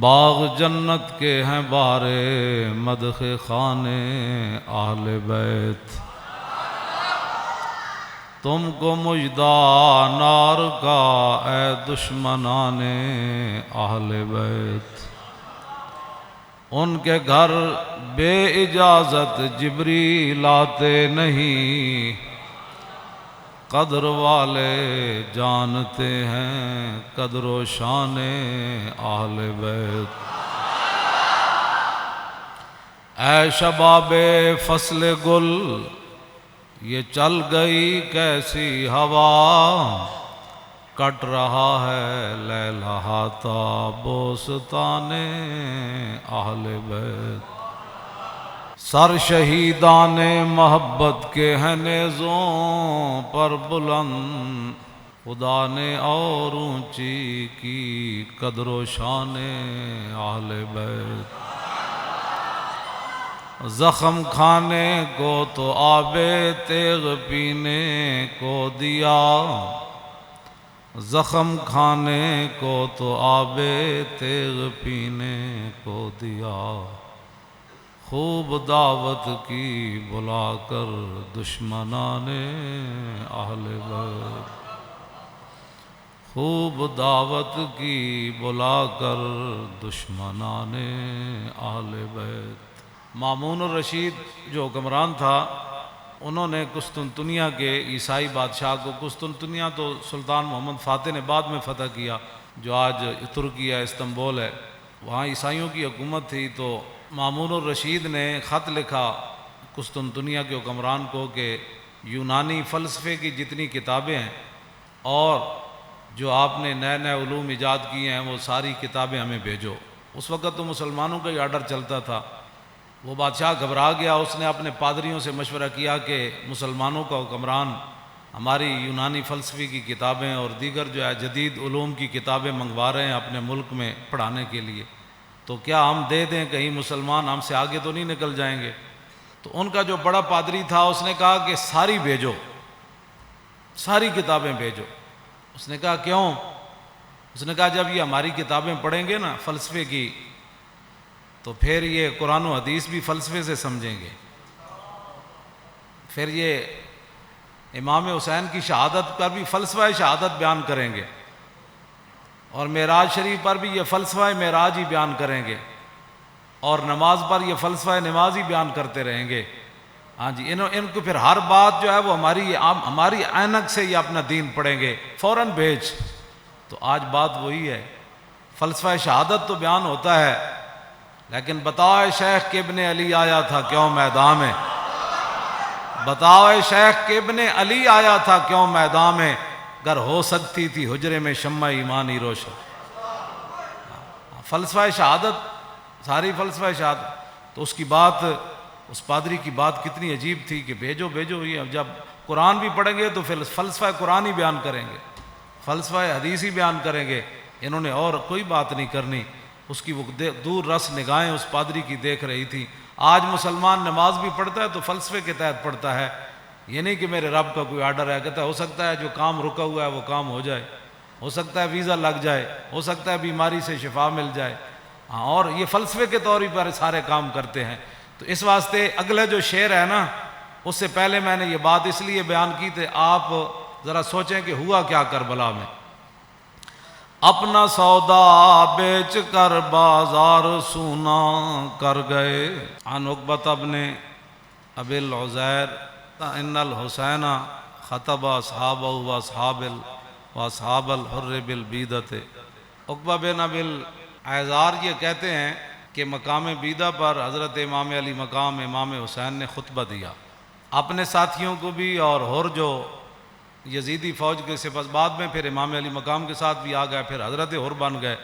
باغ جنت کے ہیں بارے مدح خانے اہل بیت، تم کو مژدہ نار کا اے دشمنان اہل بیت۔ ان کے گھر بے اجازت جبریل آتے نہیں، قدر والے جانتے ہیں قدر و شان اہل بیت۔ اے شباب فصل گل یہ چل گئی کیسی ہوا، کٹ رہا ہے لہلہاتا بوستان اہل بیت۔ سر شہیدان محبت کے ہیں نیزوں پر بلند، خدا نے اور اونچی کی قدر و شان اہل بیت۔ زخم کھانے کو تو آب تیغ پینے کو دیا، زخم کھانے کو تو آب تیغ پینے کو دیا، خوب دعوت کی بلا کر دشمنان اہل بیت، خوب دعوت کی بلا کر دشمنان اہل بیت۔ مامون الرشید جو حکمران تھا، انہوں نے قسطنطنیہ کے عیسائی بادشاہ کو، قسطنطنیہ تو سلطان محمد فاتح نے بعد میں فتح کیا، جو آج ترکی ہے، استنبول ہے، وہاں عیسائیوں کی حکومت تھی، تو مامون الرشید نے خط لکھا قسطنطنیہ کے حکمران کو کہ یونانی فلسفے کی جتنی کتابیں ہیں اور جو آپ نے نئے نئے علوم ایجاد کیے ہیں وہ ساری کتابیں ہمیں بھیجو۔ اس وقت تو مسلمانوں کا ہی آرڈر چلتا تھا۔ وہ بادشاہ گھبرا گیا، اس نے اپنے پادریوں سے مشورہ کیا کہ مسلمانوں کا حکمران ہماری یونانی فلسفے کی کتابیں اور دیگر جو ہے جدید علوم کی کتابیں منگوا رہے ہیں اپنے ملک میں پڑھانے کے لیے، تو کیا ہم دے دیں، کہیں مسلمان ہم سے آگے تو نہیں نکل جائیں گے؟ تو ان کا جو بڑا پادری تھا اس نے کہا کہ ساری بھیجو، ساری کتابیں بھیجو۔ اس نے کہا کیوں؟ اس نے کہا جب یہ ہماری کتابیں پڑھیں گے نا فلسفے کی، تو پھر یہ قرآن و حدیث بھی فلسفے سے سمجھیں گے، پھر یہ امام حسین کی شہادت پر بھی فلسفہ شہادت بیان کریں گے، اور معراج شریف پر بھی یہ فلسفہ معراج ہی بیان کریں گے، اور نماز پر یہ فلسفہ نماز ہی بیان کرتے رہیں گے۔ ہاں جی، ان کو پھر ہر بات جو ہے وہ ہماری عینک سے یہ اپنا دین پڑھیں گے، فوراً بھیج۔ تو آج بات وہی ہے، فلسفہ شہادت تو بیان ہوتا ہے، لیکن بتاؤ شیخ کہ ابن علی آیا تھا کیوں میدان میں، بتاؤ شیخ کہ ابن علی آیا تھا کیوں میدان میں، گر ہو سکتی تھی حجرے میں شمع ایمانی روشن۔ فلسفہ شہادت، ساری فلسفہ شہادت۔ تو اس کی بات، اس پادری کی بات کتنی عجیب تھی کہ بھیجو بھیجو، یہ جب قرآن بھی پڑھیں گے تو پھر فلسفہ قرآن ہی بیان کریں گے، فلسفہ حدیث ہی بیان کریں گے، انہوں نے اور کوئی بات نہیں کرنی۔ اس کی وہ دور رس نگاہیں اس پادری کی دیکھ رہی تھی۔ آج مسلمان نماز بھی پڑھتا ہے تو فلسفے کے تحت پڑھتا ہے، یہ نہیں کہ میرے رب کا کوئی آرڈر ہے، کہتا ہے ہو سکتا ہے جو کام رکا ہوا ہے وہ کام ہو جائے، ہو سکتا ہے ویزا لگ جائے، ہو سکتا ہے بیماری سے شفا مل جائے، ہاں، اور یہ فلسفے کے طور پر سارے کام کرتے ہیں۔ تو اس واسطے اگلا جو شعر ہے نا، اس سے پہلے میں نے یہ بات اس لیے بیان کی تھی، آپ ذرا سوچیں کہ ہوا کیا کربلا میں۔ اپنا سودا بیچ کر بازار سونا کر گئے، عن عقبۃ بن ابی العزیر ان الحسین خطب اصحابہ واصحاب الحر بالبیدۃ۔ عقبہ بن ابی العزیر یہ کہتے ہیں کہ مقام بیدہ پر حضرت امام علی مقام امام حسین نے خطبہ دیا، اپنے ساتھیوں کو بھی، اور حر جو یزیدی فوج کے سپاہ، بعد میں پھر امام علی مقام کے ساتھ بھی آ گئے، پھر حضرت حر بن گئے۔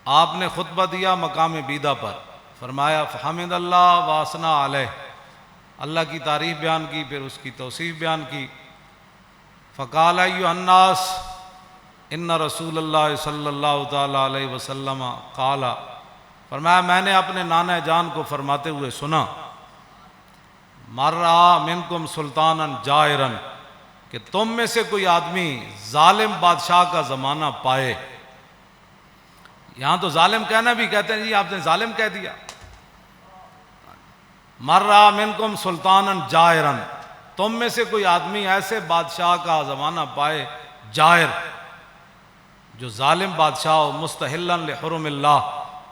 آپ نے خطبہ دیا مقام بیدہ پر، فرمایا فحمد اللہ واسنا علیہ، اللہ کی تعریف بیان کی، پھر اس کی توصیف بیان کی۔ فقال ایھا الناس ان رسول اللہ صلی اللہ تعالیٰ علیہ وسلم قال، فرمایا میں نے اپنے نانا جان کو فرماتے ہوئے سنا، مر رہا منکم سلطانا جائرا، کہ تم میں سے کوئی آدمی ظالم بادشاہ کا زمانہ پائے، یہاں تو ظالم کہنا بھی کہتے ہیں جی آپ نے ظالم کہہ دیا. مرّا منکم سلطانا جائرا، تم میں سے کوئی آدمی ایسے بادشاہ کا زمانہ پائے جائر، جو ظالم بادشاہ ہو، مستحلا لحرم اللہ،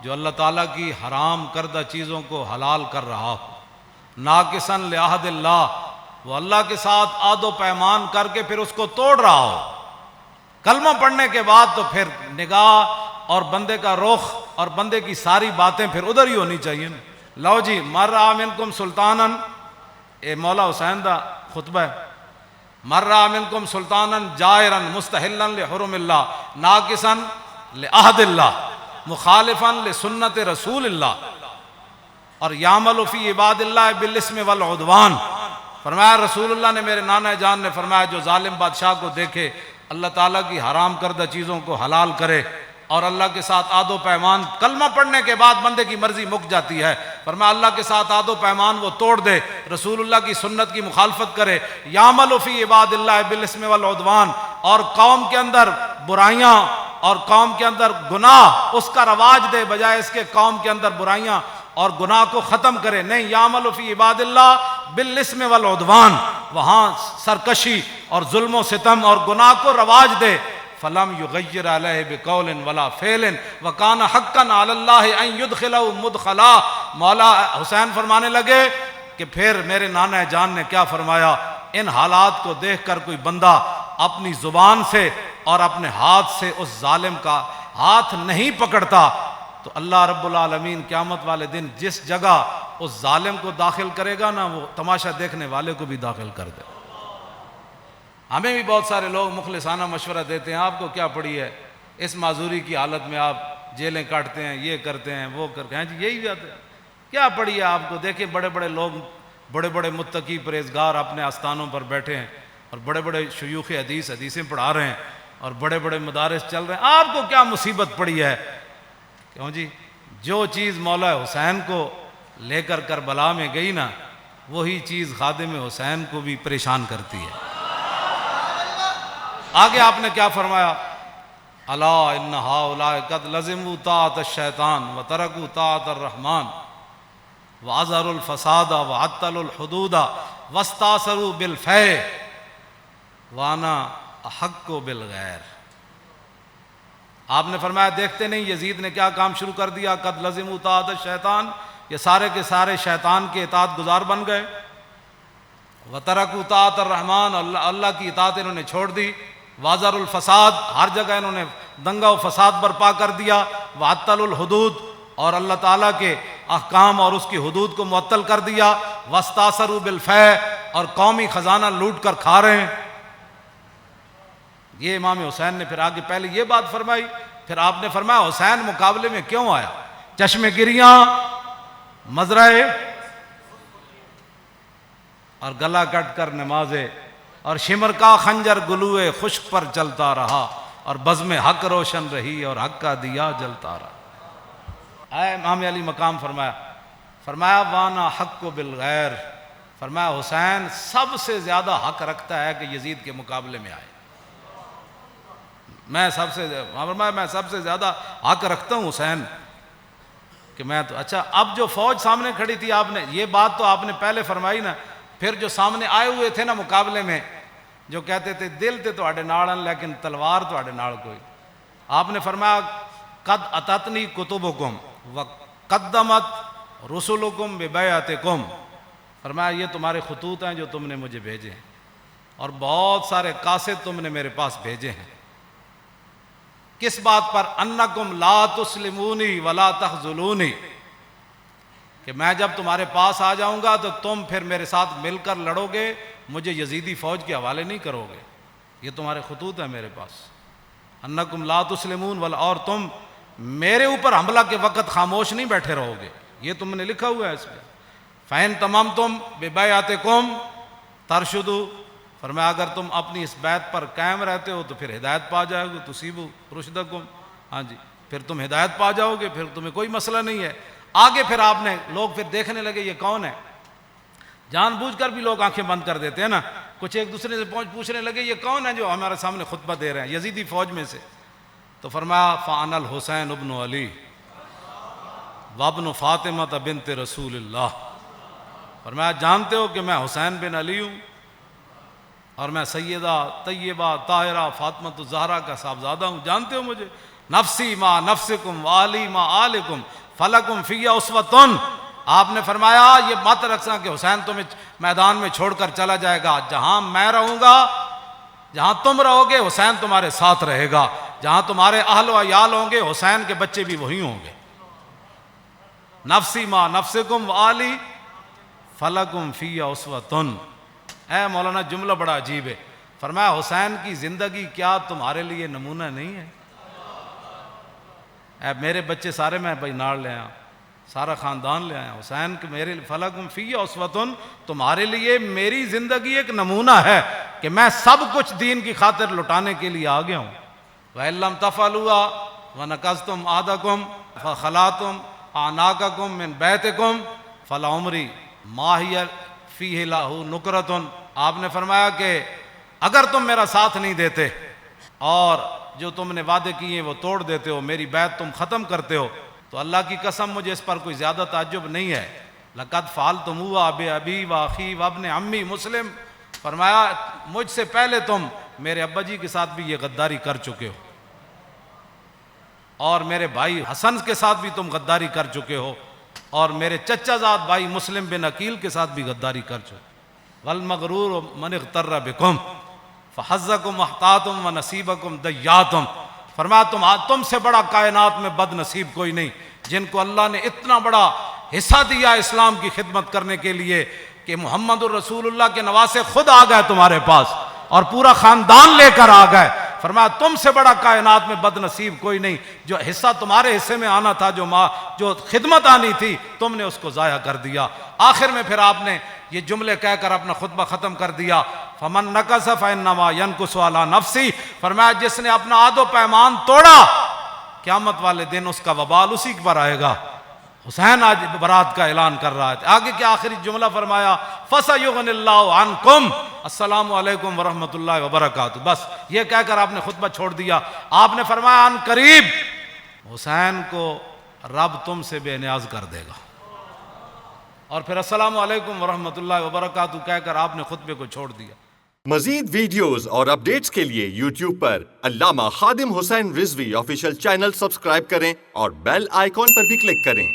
جو اللہ تعالیٰ کی حرام کردہ چیزوں کو حلال کر رہا ہو، ناقصا لعہد اللہ، وہ اللہ کے ساتھ عہد و پیمان کر کے پھر اس کو توڑ رہا ہو. کلمہ پڑھنے کے بعد تو پھر نگاہ اور بندے کا رخ اور بندے کی ساری باتیں پھر ادھر ہی ہونی چاہیے نا. لو جی، مرّا منکم سلطانا، اے مولا حسین دا خطبہ ہے. مرّا منکم سلطانا جائرا مستحلا لحرم اللہ ناقصا لعہد اللہ مخالفا لسنت رسول اللہ، اور یعمل فی عباد اللہ بالاسم والعدوان. فرمایا رسول اللہ نے، میرے نانا جان نے فرمایا، جو ظالم بادشاہ کو دیکھے اللہ تعالیٰ کی حرام کردہ چیزوں کو حلال کرے اور اللہ کے ساتھ عہد و پیمان، کلمہ پڑھنے کے بعد بندے کی مرضی مک جاتی ہے، فرمایا اللہ کے ساتھ عہد و پیمان وہ توڑ دے، رسول اللہ کی سنت کی مخالفت کرے، یعمل فی عباد اللہ بالاسم والعدوان، اور قوم کے اندر برائیاں اور قوم کے اندر گناہ اس کا رواج دے، بجائے اس کے قوم کے اندر برائیاں اور گناہ کو ختم کرے. نہیں، یعمل فی عباد اللہ بالاسم والعدوان، وہاں سرکشی اور ظلم و ستم اور گناہ کو رواج دے. فلم یغیر علیہ بقول ولا فعل وکان حقا علی اللہ ان یدخلہ مدخلا. مولا حسین فرمانے لگے کہ پھر میرے نانا جان نے کیا فرمایا، ان حالات کو دیکھ کر کوئی بندہ اپنی زبان سے اور اپنے ہاتھ سے اس ظالم کا ہاتھ نہیں پکڑتا تو اللہ رب العالمین قیامت والے دن جس جگہ اس ظالم کو داخل کرے گا نا، وہ تماشا دیکھنے والے کو بھی داخل کر دے. ہمیں بھی بہت سارے لوگ مخلصانہ مشورہ دیتے ہیں، آپ کو کیا پڑی ہے، اس معذوری کی حالت میں آپ جیلیں کاٹتے ہیں، یہ کرتے ہیں، وہ کرتے ہیں، جی یہی بات ہے، کیا پڑی ہے آپ کو. دیکھیں بڑے بڑے لوگ، بڑے بڑے متقی پرہیزگار اپنے آستانوں پر بیٹھے ہیں، اور بڑے بڑے شیوخ حدیثیں پڑھا رہے ہیں، اور بڑے بڑے مدارس چل رہے ہیں. آپ کو کیا مصیبت پڑی ہے؟ کیوں جی، جو چیز مولا حسین کو لے کر کربلا میں گئی نا، وہی چیز خادم حسین کو بھی پریشان کرتی ہے. آگے آپ نے کیا فرمایا، الا ان ہؤلاء قد لزموا طاعۃ الشیطان وترکوا طاعۃ الرحمن واظہروا الفساد وعطلوا الحدود واستاثروا بالفیء وانا احق بالغیر. آپ نے فرمایا دیکھتے نہیں یزید نے کیا کام شروع کر دیا، قد لزموا طاعۃ الشیطان، یہ سارے کے سارے شیطان کے اطاعت گزار بن گئے، وترکوا طاعۃ الرحمن، اللہ کی اطاعت انہوں نے چھوڑ دی، واظہروا الفساد، ہر جگہ انہوں نے دنگا و فساد برپا کر دیا، وعطلوا الحدود، اور اللہ تعالیٰ کے احکام اور اس کی حدود کو معطل کر دیا، واستاثروا بالفیء، اور قومی خزانہ لوٹ کر کھا رہے ہیں. یہ امام حسین نے پھر آگے پہلے یہ بات فرمائی، پھر آپ نے فرمایا حسین مقابلے میں کیوں آیا، چشم گریاں، مزرعے اور گلا کٹ کر نمازے، اور شمر کا خنجر گلوئے خشک پر چلتا رہا، اور بزم حق روشن رہی اور حق کا دیا جلتا رہا. اے امام علی مقام فرمایا وانا حق بالغیر، فرمایا حسین سب سے زیادہ حق رکھتا ہے کہ یزید کے مقابلے میں آئے. میں سب سے زیادہ حق رکھتا ہوں حسین کہ میں تو. اچھا، اب جو فوج سامنے کھڑی تھی، آپ نے یہ بات تو آپ نے پہلے فرمائی نا، پھر جو سامنے آئے ہوئے تھے نا مقابلے میں، جو کہتے تھے دل تے تواڈے نال لیکن تلوار تواڈے نال کوئی، آپ نے فرمایا قد اتتنی کتبکم وقدمت رسلکم ببیعتکم، فرمایا یہ تمہارے خطوط ہیں جو تم نے مجھے بھیجے ہیں، اور بہت سارے قاصد تم نے میرے پاس بھیجے ہیں. کس بات پر؟ انکم لا تسلمونی ولا تخذلونی، کہ میں جب تمہارے پاس آ جاؤں گا تو تم پھر میرے ساتھ مل کر لڑو گے، مجھے یزیدی فوج کے حوالے نہیں کرو گے. یہ تمہارے خطوط ہیں میرے پاس، انکم لا تسلمون ولا، اور تم میرے اوپر حملہ کے وقت خاموش نہیں بیٹھے رہو گے، یہ تم نے لکھا ہوا ہے اس میں. فَإِن تَمَمْتُمْ بِبَيْعَتِكُمْ تَرْشُدُوا، فرمایا اگر تم اپنی اس بیعت پر قائم رہتے ہو تو پھر ہدایت پا جاؤ گے، تُصِيبُوا رُشْدَكُمْ، ہاں جی، پھر تم ہدایت پا جاؤ گے، پھر تمہیں کوئی مسئلہ نہیں ہے. آگے پھر آپ نے لوگ پھر دیکھنے لگے یہ کون ہے، جان بوجھ کر بھی لوگ آنکھیں بند کر دیتے ہیں نا، کچھ ایک دوسرے سے پوچھنے لگے یہ کون ہے جو ہمارے سامنے خطبہ دے رہے ہیں یزیدی فوج میں سے. تو فرمایا فَأَنَا الْحُسَيْنُ ابْنُ عَلِي وَابْنُ فَاطِمَةَ بِنْتِ رسول اللہ. فرمایا جانتے ہو کہ میں حسین بن علی ہوں اور میں سیدہ طیبہ طاہرہ فاطمۃ الزہرا کا صاحبزادہ ہوں. جانتے ہو مجھے؟ نفسی ما نفسکم وعلی ما آلکم فلکم فی اسوۃ. آپ نے فرمایا یہ مت رکھنا کہ حسین تمہیں میدان میں چھوڑ کر چلا جائے گا. جہاں میں رہوں گا، جہاں تم رہو گے، حسین تمہارے ساتھ رہے گا. جہاں تمہارے اہل و عیال ہوں گے، حسین کے بچے بھی وہی ہوں گے. نفسی ما نفسکم وعلی فلکم فی اسوۃ. اے مولانا جملہ بڑا عجیب ہے. فرمایا حسین کی زندگی کیا تمہارے لیے نمونہ نہیں ہے؟ اے میرے بچے سارے میں بھائی ناڑ لے آیا، سارا خاندان لے آیا. حسین کے میرے فلکم فی اسوۃ، تمہارے لیے میری زندگی ایک نمونہ ہے کہ میں سب کچھ دین کی خاطر لٹانے کے لیے آ گیا ہوں. وَإِن لَّمْ تَفْعَلُوا وَنَكَثْتُمْ عَهْدَكُمْ فَخَلَعْتُمْ أَعْنَاقَكُمْ مِنْ بَيْتِكُمْ فَلَعُمْرِي مَا هِيَ فِيهِ لَهُ نُكْرَةٌ. آپ نے فرمایا کہ اگر تم میرا ساتھ نہیں دیتے اور جو تم نے وعدے کیے وہ توڑ دیتے ہو، میری بیعت تم ختم کرتے ہو، تو اللہ کی قسم مجھے اس پر کوئی زیادہ تعجب نہیں ہے. لَقَدْ فَعَلْتُمُوهَا بِأَبِي وَأَخِي وَابْنِ عَمِّي مسلم. فرمایا مجھ سے پہلے تم میرے ابا جی کے ساتھ بھی یہ غداری کر چکے ہو، اور میرے بھائی حسن کے ساتھ بھی تم غداری کر چکے ہو، اور میرے چچا زاد بھائی مسلم بن عقیل کے ساتھ بھی غداری کر چکے. وَالْمَغْرُورُ مَنِ اغْتَرَّ بِكُمْ فَحَظَّكُمْ أَحْطَاطُمْ وَنَصِيبَكُمْ دَيَّاتُمْ. فرمایا تم سے بڑا کائنات میں بد نصیب کوئی نہیں، جن کو اللہ نے اتنا بڑا حصہ دیا اسلام کی خدمت کرنے کے لیے کہ محمد الرسول اللہ کے نواسے خود آ گئے تمہارے پاس اور پورا خاندان لے کر آ گئے. فرمایا تم سے بڑا کائنات میں بد نصیب کوئی نہیں. جو حصہ تمہارے حصے میں آنا تھا، جو خدمت آنی تھی، تم نے اس کو ضائع کر دیا. آخر میں پھر آپ نے یہ جملے کہہ کر اپنا خطبہ ختم کر دیا. فمن نکث فانما ينکث علی نفسی. فرمایا جس نے اپنا عہد و پیمان توڑا، قیامت والے دن اس کا وبال اسی پر آئے گا. حسین آج برات کا اعلان کر رہا ہے. آگے کیا آخری جملہ فرمایا؟ فَسَيُغْنِ اللَّهُ عَنْكُمْ السلام علیکم ورحمۃ اللہ وبرکاتہ. بس یہ کہہ کر آپ نے خطبہ چھوڑ دیا. آپ نے فرمایا ان قریب حسین کو رب تم سے بے نیاز کر دے گا. اور پھر السلام علیکم ورحمۃ اللہ وبرکاتہ کہہ کر آپ نے خطبے کو چھوڑ دیا. مزید ویڈیوز اور اپڈیٹس کے لیے یوٹیوب پر علامہ Khadim Hussain Rizvi official channel subscribe کریں اور بیل آئیکن پر بھی کلک کریں.